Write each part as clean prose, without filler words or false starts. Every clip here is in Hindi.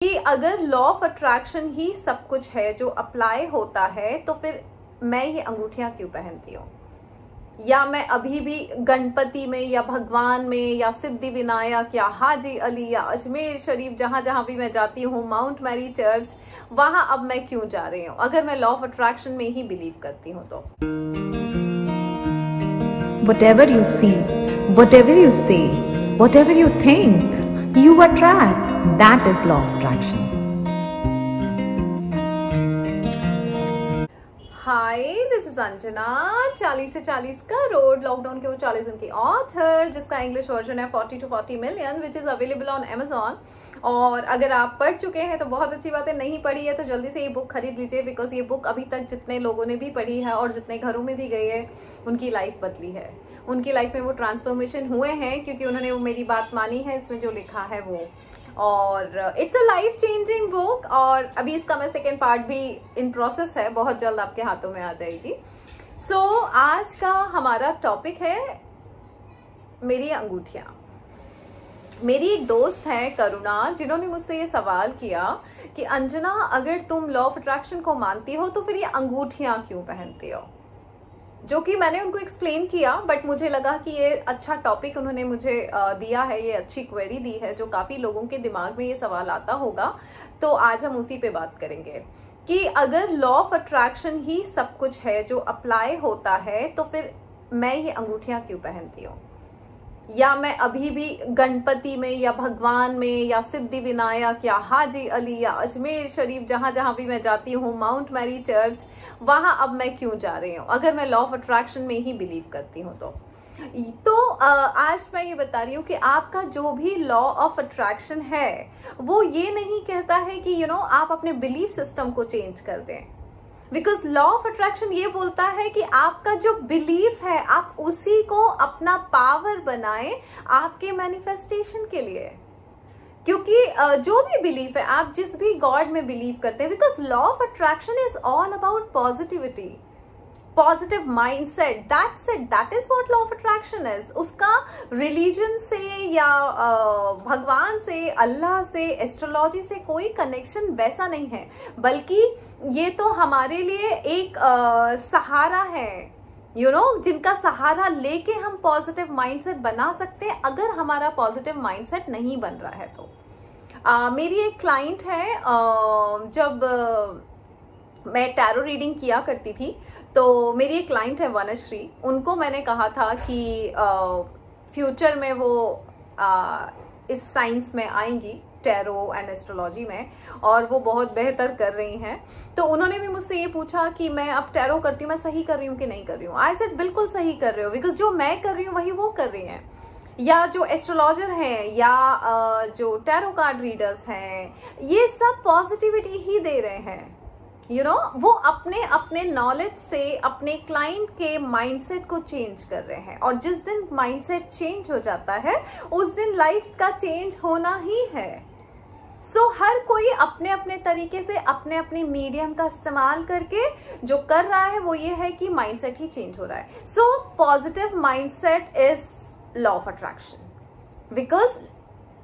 कि अगर लॉ ऑफ अट्रैक्शन ही सब कुछ है जो अप्लाई होता है तो फिर मैं ये अंगूठियां क्यों पहनती हूँ, या मैं अभी भी गणपति में या भगवान में या सिद्धि विनायक या हाजी अली या अजमेर शरीफ जहां जहां भी मैं जाती हूँ, माउंट मैरी चर्च, वहां अब मैं क्यों जा रही हूँ अगर मैं लॉ ऑफ अट्रैक्शन में ही बिलीव करती हूँ तो। Whatever you see, whatever you say, whatever you think, you attract. That is law of attraction. Hi, this is Anjana, 40 से 40 करोड़ लॉकडाउन के वो 40 दिन की ऑथर, जिसका इंग्लिश वर्जन है 40 to 40 million, which is available on Amazon। और अगर आप पढ़ चुके हैं तो बहुत अच्छी बात है, नहीं पढ़ी है तो जल्दी से ये बुक खरीद लीजिए, बिकॉज ये बुक अभी तक जितने लोगों ने भी पढ़ी है और जितने घरों में भी गई है उनकी लाइफ बदली है, उनकी लाइफ में वो ट्रांसफॉर्मेशन हुए हैं क्योंकि उन्होंने वो मेरी बात मानी है इसमें जो लिखा है वो। और it's a life changing book. और अभी इसका मैं सेकेंड पार्ट भी इन प्रोसेस है, बहुत जल्द आपके हाथों में आ जाएगी। सो आज का हमारा टॉपिक है मेरी अंगूठियां। मेरी एक दोस्त है करुणा, जिन्होंने मुझसे ये सवाल किया कि अंजना, अगर तुम लॉ ऑफ अट्रैक्शन को मानती हो तो फिर ये अंगूठियां क्यों पहनती हो, जो कि मैंने उनको एक्सप्लेन किया, बट मुझे लगा कि ये अच्छा टॉपिक उन्होंने मुझे दिया है, ये अच्छी क्वेरी दी है जो काफी लोगों के दिमाग में ये सवाल आता होगा, तो आज हम उसी पे बात करेंगे कि अगर लॉ ऑफ अट्रैक्शन ही सब कुछ है जो अप्लाई होता है तो फिर मैं ये अंगूठियां क्यों पहनती हूँ, या मैं अभी भी गणपति में या भगवान में या सिद्धि विनायक या हाजी अली या अजमेर शरीफ जहां जहां भी मैं जाती हूँ, माउंट मैरी चर्च, वहां अब मैं क्यों जा रही हूँ अगर मैं लॉ ऑफ अट्रैक्शन में ही बिलीव करती हूँ तो आज मैं ये बता रही हूँ कि आपका जो भी लॉ ऑफ अट्रैक्शन है वो ये नहीं कहता है कि आप अपने बिलीफ सिस्टम को चेंज कर दें, बिकॉज लॉ ऑफ अट्रैक्शन ये बोलता है कि आपका जो बिलीफ है आप उसी को अपना पावर बनाएं आपके मैनिफेस्टेशन के लिए। क्योंकि जो भी बिलीफ है, आप जिस भी गॉड में बिलीव करते हैं, because law of attraction is all about positivity, positive mindset, that is what law of attraction is. उसका रिलीजन से या भगवान से, अल्लाह से, एस्ट्रोलॉजी से कोई कनेक्शन वैसा नहीं है, बल्कि ये तो हमारे लिए एक सहारा है, जिनका सहारा लेके हम पॉजिटिव माइंडसेट बना सकते हैं अगर हमारा पॉजिटिव माइंडसेट नहीं बन रहा है तो। मेरी एक क्लाइंट है, जब मैं टैरो रीडिंग किया करती थी तो मेरी एक क्लाइंट है वनश्री, उनको मैंने कहा था कि फ्यूचर में वो इस साइंस में आएंगी, टैरो एंड एस्ट्रोलॉजी में, और वो बहुत बेहतर कर रही हैं। तो उन्होंने भी मुझसे ये पूछा कि मैं अब टैरो करती हूँ, मैं सही कर रही हूँ कि नहीं कर रही हूँ। आई सेड बिल्कुल सही कर रहे हो, बिकॉज जो मैं कर रही हूँ वही वो कर रही हैं, या जो एस्ट्रोलॉजर हैं या जो टैरो कार्ड रीडर्स हैं, ये सब पॉजिटिविटी ही दे रहे हैं। वो अपने अपने नॉलेज से अपने क्लाइंट के माइंडसेट को चेंज कर रहे हैं, और जिस दिन माइंडसेट चेंज हो जाता है उस दिन लाइफ का चेंज होना ही है। सो हर कोई अपने अपने तरीके से अपने अपने मीडियम का इस्तेमाल करके जो कर रहा है वो ये है कि माइंडसेट ही चेंज हो रहा है। So positive mindset is law of attraction, because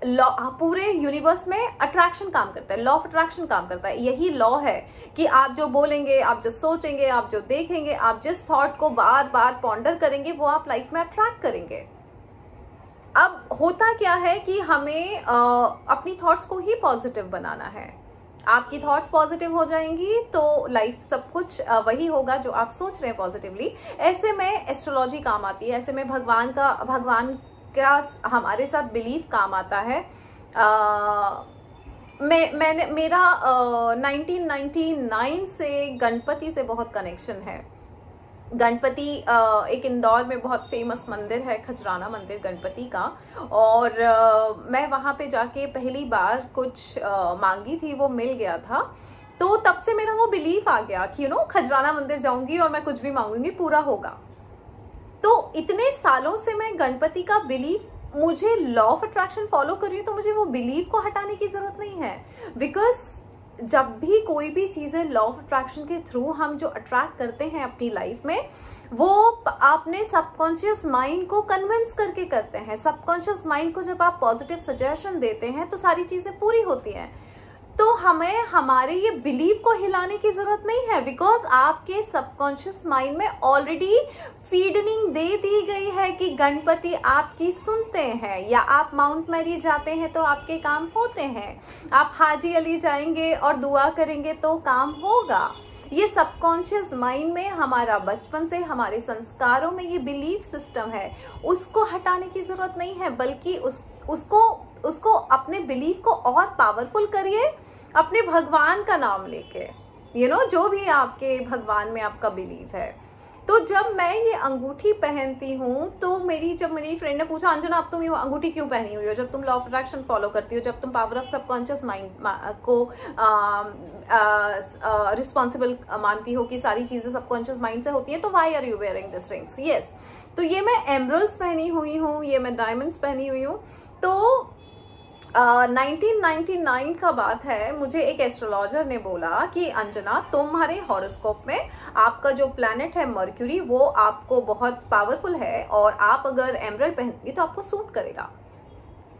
law पूरे यूनिवर्स में अट्रैक्शन काम करता है, लॉ ऑफ अट्रैक्शन काम करता है। यही लॉ है कि आप जो बोलेंगे, आप जो सोचेंगे, आप जो देखेंगे, आप जिस थॉट को बार बार पॉन्डर करेंगे वो आप लाइफ में अट्रैक्ट करेंगे। अब होता क्या है कि हमें अपनी थॉट्स को ही पॉजिटिव बनाना है। आपकी थॉट्स पॉजिटिव हो जाएंगी तो लाइफ सब कुछ वही होगा जो आप सोच रहे हैं पॉजिटिवली। ऐसे में एस्ट्रोलॉजी काम आती है, ऐसे में भगवान का हमारे साथ बिलीफ काम आता है। मेरा 1999 से गणपति से बहुत कनेक्शन है। गणपति एक इंदौर में बहुत फेमस मंदिर है, खजराना मंदिर गणपति का, और मैं वहां पे जाके पहली बार कुछ मांगी थी, वो मिल गया था। तो तब से मेरा वो बिलीफ आ गया कि खजराना मंदिर जाऊंगी और मैं कुछ भी मांगूंगी पूरा होगा। तो इतने सालों से मैं गणपति का बिलीफ, मुझे लॉ ऑफ अट्रैक्शन फॉलो कर रही हूँ तो मुझे वो बिलीफ को हटाने की जरूरत नहीं है, बिकॉज जब भी कोई भी चीजें लॉ ऑफ अट्रैक्शन के थ्रू हम जो अट्रैक्ट करते हैं अपनी लाइफ में, वो अपने सबकॉन्शियस माइंड को कन्विंस करके करते हैं। सबकॉन्शियस माइंड को जब आप पॉजिटिव सजेशन देते हैं तो सारी चीजें पूरी होती हैं। तो हमें हमारे ये बिलीव को हिलाने की जरूरत नहीं है, बिकॉज आपके सबकॉन्शियस माइंड में ऑलरेडी फीडनिंग दे दी गई है कि गणपति आपकी सुनते हैं, या आप माउंट मैरी जाते हैं तो आपके काम होते हैं, आप हाजी अली जाएंगे और दुआ करेंगे तो काम होगा। ये सबकॉन्शियस माइंड में हमारा बचपन से हमारे संस्कारों में ये बिलीफ सिस्टम है, उसको हटाने की जरूरत नहीं है, बल्कि उसको अपने बिलीफ को और पावरफुल करिए अपने भगवान का नाम लेके, जो भी आपके भगवान में आपका बिलीफ है। तो जब मैं ये अंगूठी पहनती हूँ तो जब मेरी फ्रेंड ने पूछा, अंजना अब तुम ये अंगूठी क्यों पहनी हुई हो, जब तुम लॉ ऑफ अट्रैक्शन फॉलो करती हो, जब तुम पावर ऑफ सबकॉन्शियस माइंड को रिस्पॉन्सिबल मानती हो कि सारी चीजें सबकॉन्शियस माइंड से होती हैं, तो why are you wearing this rings? Yes, तो ये मैं एमरल्ड्स पहनी हुई हूँ, ये मैं डायमंड्स पहनी हुई हूँ। तो 1999 का बात है, मुझे एक एस्ट्रोलॉजर ने बोला कि अंजना तुम्हारे हॉरोस्कोप में आपका जो प्लैनेट है मर्क्यूरी वो आपको बहुत पावरफुल है, और आप अगर एमरल्ड पहनेंगी तो आपको सूट करेगा।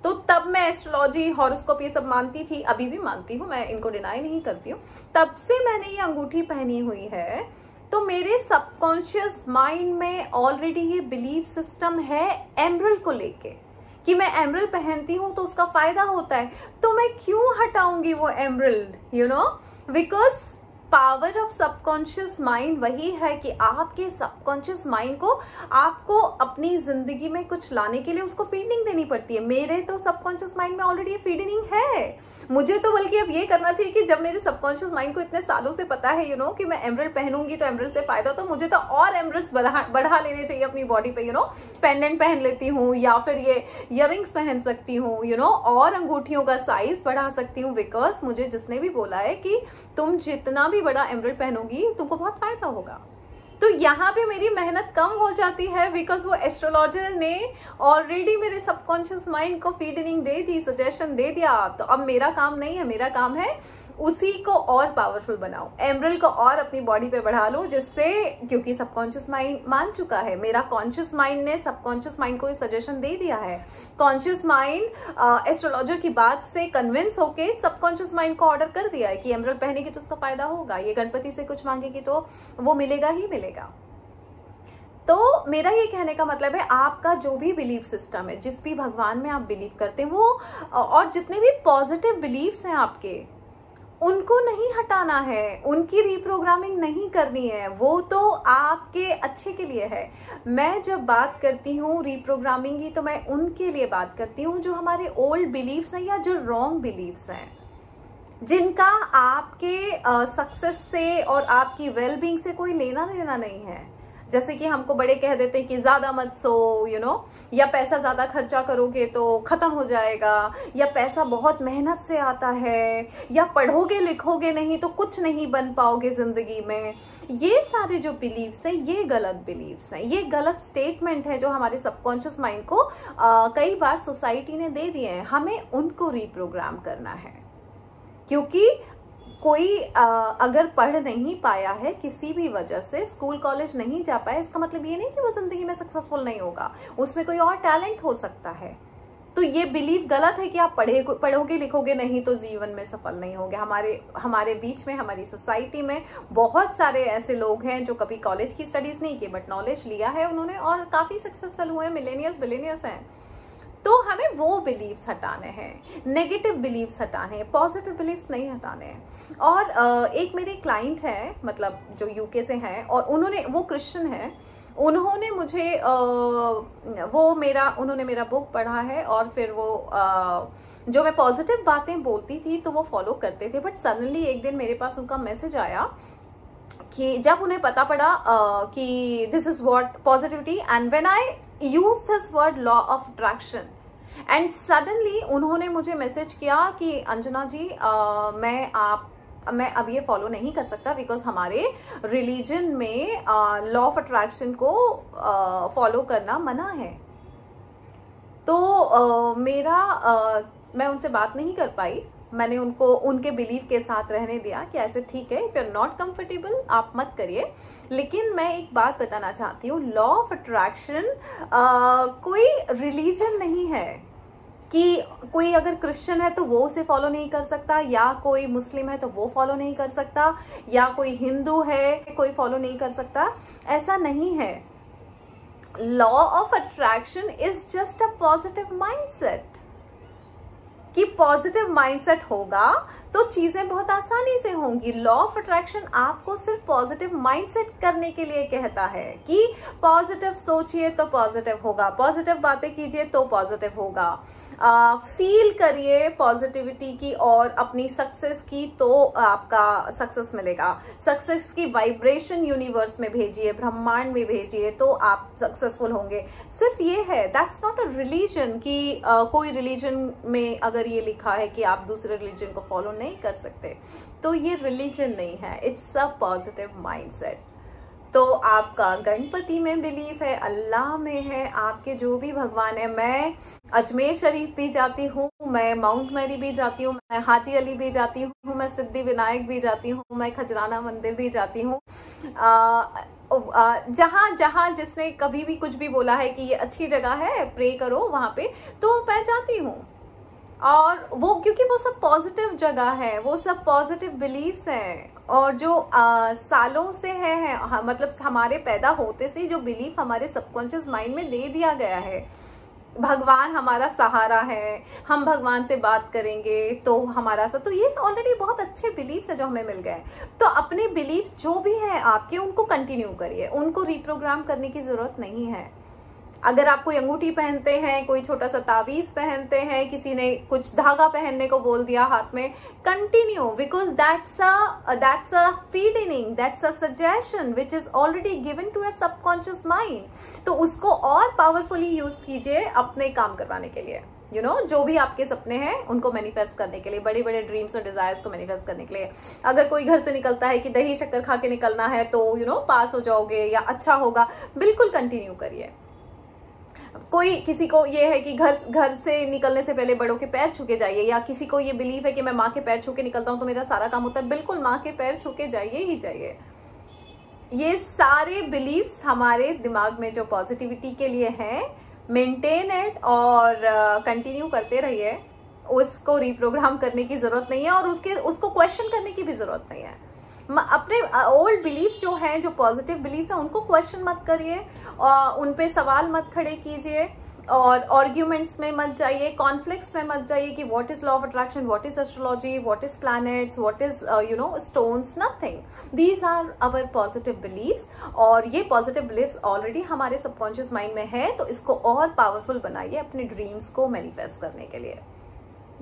तो तब मैं एस्ट्रोलॉजी, हॉरोस्कोप ये सब मानती थी, अभी भी मानती हूँ, मैं इनको डिनाई नहीं करती हूँ। तब से मैंने ये अंगूठी पहनी हुई है, तो मेरे सबकॉन्शियस माइंड में ऑलरेडी ये बिलीफ सिस्टम है एमरल्ड को लेके कि मैं एमरल्ड पहनती हूं तो उसका फायदा होता है, तो मैं क्यों हटाऊंगी वो emerald, because power of subconscious mind वही है कि आपके सबकॉन्शियस माइंड को आपको अपनी जिंदगी में कुछ लाने के लिए उसको फीडिंग देनी पड़ती है। मेरे तो सबकॉन्शियस माइंड में ऑलरेडी फीडिंग है, मुझे तो बल्कि अब ये करना चाहिए कि जब मेरे सबकॉन्शियस माइंड को इतने सालों से पता है कि मैं एमरल्ड पहनूंगी तो एमरल्ड से फायदा, तो मुझे तो और एमरल्ड्स बढ़ा लेने चाहिए अपनी बॉडी पे। पेंडेंट पहन लेती हूँ, या फिर ये इयररिंग्स पहन सकती हूँ, और अंगूठियों का साइज बढ़ा सकती हूँ, बिकॉज मुझे जिसने भी बोला है कि तुम जितना भी बड़ा एमरल्ड पहनोगी तुमको बहुत फायदा होगा। तो यहाँ पे मेरी मेहनत कम हो जाती है, बिकॉज वो एस्ट्रोलॉजर ने ऑलरेडी मेरे सबकॉन्शियस माइंड को फीडनिंग दे दी, सजेशन दे दिया। तो अब मेरा काम नहीं है, मेरा काम है उसी को और पावरफुल बनाओ, एमरल्ड को और अपनी बॉडी पे बढ़ा लो, जिससे, क्योंकि सबकॉन्शियस माइंड मान चुका है, मेरा कॉन्शियस माइंड ने सबकॉन्शियस माइंड को सजेशन दे दिया है। कॉन्शियस माइंड एस्ट्रोलॉजर की बात से कन्विंस होके सबकॉन्शियस माइंड को ऑर्डर कर दिया है कि एमरल्ड पहनेगी तो उसका फायदा होगा, ये गणपति से कुछ मांगेगी तो वो मिलेगा ही मिलेगा। तो मेरा ये कहने का मतलब है, आपका जो भी बिलीफ सिस्टम है, जिस भी भगवान में आप बिलीव करते हैं, वो और जितने भी पॉजिटिव बिलीव्स हैं आपके, उनको नहीं हटाना है, उनकी रीप्रोग्रामिंग नहीं करनी है, वो तो आपके अच्छे के लिए है। मैं जब बात करती हूँ रीप्रोग्रामिंग की, तो मैं उनके लिए बात करती हूँ जो हमारे ओल्ड बिलीव्स हैं या जो रॉन्ग बिलीव्स हैं, जिनका आपके सक्सेस से और आपकी वेलबींग से कोई लेना देना नहीं है। जैसे कि हमको बड़े कह देते हैं कि ज्यादा मत सो, या पैसा ज्यादा खर्चा करोगे तो खत्म हो जाएगा, या पैसा बहुत मेहनत से आता है, या पढ़ोगे लिखोगे नहीं तो कुछ नहीं बन पाओगे जिंदगी में। ये सारे जो बिलीव्स हैं, ये गलत बिलीव्स हैं, ये गलत स्टेटमेंट है जो हमारे सबकॉन्शियस माइंड को कई बार सोसाइटी ने दे दिए हैं। हमें उनको रिप्रोग्राम करना है, क्योंकि कोई अगर पढ़ नहीं पाया है किसी भी वजह से, स्कूल कॉलेज नहीं जा पाया, इसका मतलब ये नहीं कि वो जिंदगी में सक्सेसफुल नहीं होगा, उसमें कोई और टैलेंट हो सकता है। तो ये बिलीव गलत है कि आप पढ़ोगे लिखोगे नहीं तो जीवन में सफल नहीं होगे। हमारे बीच में, हमारी सोसाइटी में बहुत सारे ऐसे लोग हैं जो कभी कॉलेज की स्टडीज नहीं की, बट नॉलेज लिया है उन्होंने और काफी सक्सेसफुल हुए, मिलेनियर्स हैं। तो हमें वो बिलीव्स हटाने हैं, नेगेटिव बिलीव्स हटाने हैं, पॉजिटिव बिलीव्स नहीं हटाने हैं। और एक मेरे क्लाइंट है, मतलब जो यूके से हैं, और वो क्रिश्चियन है, उन्होंने मुझे उन्होंने मेरा बुक पढ़ा है, और फिर वो जो मैं पॉजिटिव बातें बोलती थी तो वो फॉलो करते थे। बट सडनली एक दिन मेरे पास उनका मैसेज आया कि जब उन्हें पता पड़ा कि this is what positivity, and when I use this word law of attraction, and suddenly उन्होंने मुझे मैसेज किया कि अंजना जी मैं अब ये फॉलो नहीं कर सकता, बिकॉज हमारे रिलीजन में लॉ ऑफ अट्रैक्शन को फॉलो करना मना है। तो मैं उनसे बात नहीं कर पाई, मैंने उनको उनके बिलीव के साथ रहने दिया कि ऐसे ठीक है, if you are not comfortable आप मत करिए। लेकिन मैं एक बात बताना चाहती हूँ, लॉ ऑफ अट्रैक्शन कोई रिलीजन नहीं है। कि कोई अगर क्रिश्चियन है तो वो उसे फॉलो नहीं कर सकता, या कोई मुस्लिम है तो वो फॉलो नहीं कर सकता, या कोई हिंदू है कोई फॉलो नहीं कर सकता। ऐसा नहीं है। Law of attraction is just a positive mindset, कि पॉजिटिव माइंडसेट होगा तो चीजें बहुत आसानी से होंगी। लॉ ऑफ अट्रैक्शन आपको सिर्फ पॉजिटिव माइंडसेट करने के लिए कहता है कि पॉजिटिव सोचिए तो पॉजिटिव होगा, पॉजिटिव बातें कीजिए तो पॉजिटिव होगा, फील करिए पॉजिटिविटी की और अपनी सक्सेस की तो आपका सक्सेस मिलेगा। सक्सेस की वाइब्रेशन यूनिवर्स में भेजिए, ब्रह्मांड में भेजिए तो आप सक्सेसफुल होंगे। सिर्फ ये है, दैट्स नॉट अ रिलीजन कि कोई रिलीजन में अगर ये लिखा है कि आप दूसरे रिलीजन को फॉलो नहीं कर सकते तो ये रिलीजन नहीं है, इट्स अ पॉजिटिव माइंडसेट। तो आपका गणपति में बिलीफ है, अल्लाह में है, आपके जो भी भगवान है। मैं अजमेर शरीफ भी जाती हूँ, मैं माउंट मैरी भी जाती हूँ, मैं हाजी अली भी जाती हूँ, मैं सिद्धि विनायक भी जाती हूँ, मैं खजराना मंदिर भी जाती हूँ। जहाँ जहाँ जिसने कभी भी कुछ भी बोला है कि ये अच्छी जगह है, प्रे करो वहाँ पे, तो मैं जाती हूँ। और वो क्योंकि वो सब पॉजिटिव जगह है, वो सब पॉजिटिव बिलीव्स हैं, और जो सालों से है मतलब हमारे पैदा होते से जो बिलीफ हमारे सबकॉन्शियस माइंड में दे दिया गया है। भगवान हमारा सहारा है, हम भगवान से बात करेंगे तो हमारा तो ये ऑलरेडी बहुत अच्छे बिलीफ्स है जो हमें मिल गए। तो अपने बिलीफ जो भी है आपके, उनको कंटिन्यू करिए, उनको रिप्रोग्राम करने की जरूरत नहीं है। अगर आप कोई अंगूठी पहनते हैं, कोई छोटा सा ताबीज पहनते हैं, किसी ने कुछ धागा पहनने को बोल दिया हाथ में, continue, because that's a feeding, that's a suggestion which is already given to your subconscious mind. तो उसको और पावरफुली यूज कीजिए अपने काम करवाने के लिए। यू नो, जो भी आपके सपने हैं उनको मैनिफेस्ट करने के लिए, बड़े बड़े ड्रीम्स और डिजायर्स को मैनिफेस्ट करने के लिए। अगर कोई घर से निकलता है कि दही शक्कर खा के निकलना है तो यू नो पास हो जाओगे या अच्छा होगा, बिल्कुल कंटिन्यू करिए। कोई किसी को ये है कि घर से निकलने से पहले बड़ों के पैर छू के जाइए, या किसी को ये बिलीव है कि मैं माँ के पैर छू के निकलता हूं तो मेरा सारा काम होता है, बिल्कुल माँ के पैर छू के जाइए ही जाइए। ये सारे बिलीव्स हमारे दिमाग में जो पॉजिटिविटी के लिए हैं, मेंटेन इट और कंटिन्यू करते रहिए। उसको रिप्रोग्राम करने की जरूरत नहीं है और उसको क्वेश्चन करने की भी जरूरत नहीं है। अपने ओल्ड बिलीफ जो हैं, जो पॉजिटिव बिलीफ्स हैं, उनको क्वेश्चन मत करिए, उन पे सवाल मत खड़े कीजिए, और आर्ग्यूमेंट्स में मत जाइए, कॉन्फ्लिक्ट्स में मत जाइए कि what is law of attraction, what is astrology, what is planets, what is you know stones, nothing. These are our positive beliefs, और ये पॉजिटिव बिलीव्स ऑलरेडी हमारे सबकॉन्शियस माइंड में है। तो इसको और पावरफुल बनाइए अपने ड्रीम्स को मैनिफेस्ट करने के लिए।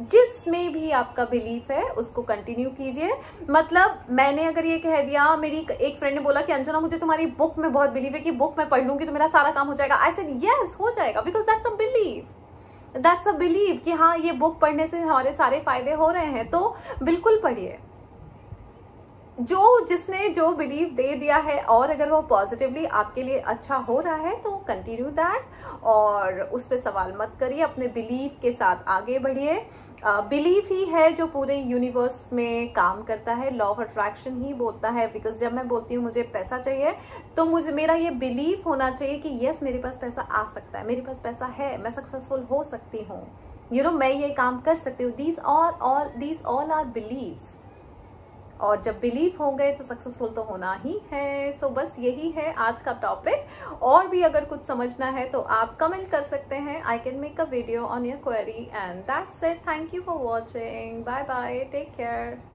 जिसमें भी आपका बिलीफ है उसको कंटिन्यू कीजिए। मतलब मैंने अगर ये कह दिया, मेरी एक फ्रेंड ने बोला कि अंजना मुझे तुम्हारी बुक में बहुत बिलीव है कि बुक में पढ़ लूंगी तो मेरा सारा काम हो जाएगा। आई सेड यस, हो जाएगा, because that's a believe, that's a believe कि हाँ ये बुक पढ़ने से हमारे सारे फायदे हो रहे हैं, तो बिल्कुल पढ़िए। जिसने जो बिलीव दे दिया है, और अगर वो पॉजिटिवली आपके लिए अच्छा हो रहा है तो कंटिन्यू दैट, और उस पर सवाल मत करिए, अपने बिलीव के साथ आगे बढ़िए। बिलीफ ही है जो पूरे यूनिवर्स में काम करता है, लॉ ऑफ अट्रैक्शन ही बोलता है। बिकॉज जब मैं बोलती हूँ मुझे पैसा चाहिए, तो मेरा ये बिलीफ होना चाहिए कि यस मेरे पास पैसा आ सकता है, मेरे पास पैसा है, मैं सक्सेसफुल हो सकती हूँ, यू नो मैं ये काम कर सकती हूँ। दीज ऑल आर बिलीव्स, और जब बिलीव हो गए तो सक्सेसफुल तो होना ही है। सो बस यही है आज का टॉपिक। और भी अगर कुछ समझना है तो आप कमेंट कर सकते हैं। I can make a video on your query, and that's it. Thank you for watching. Bye bye, take care.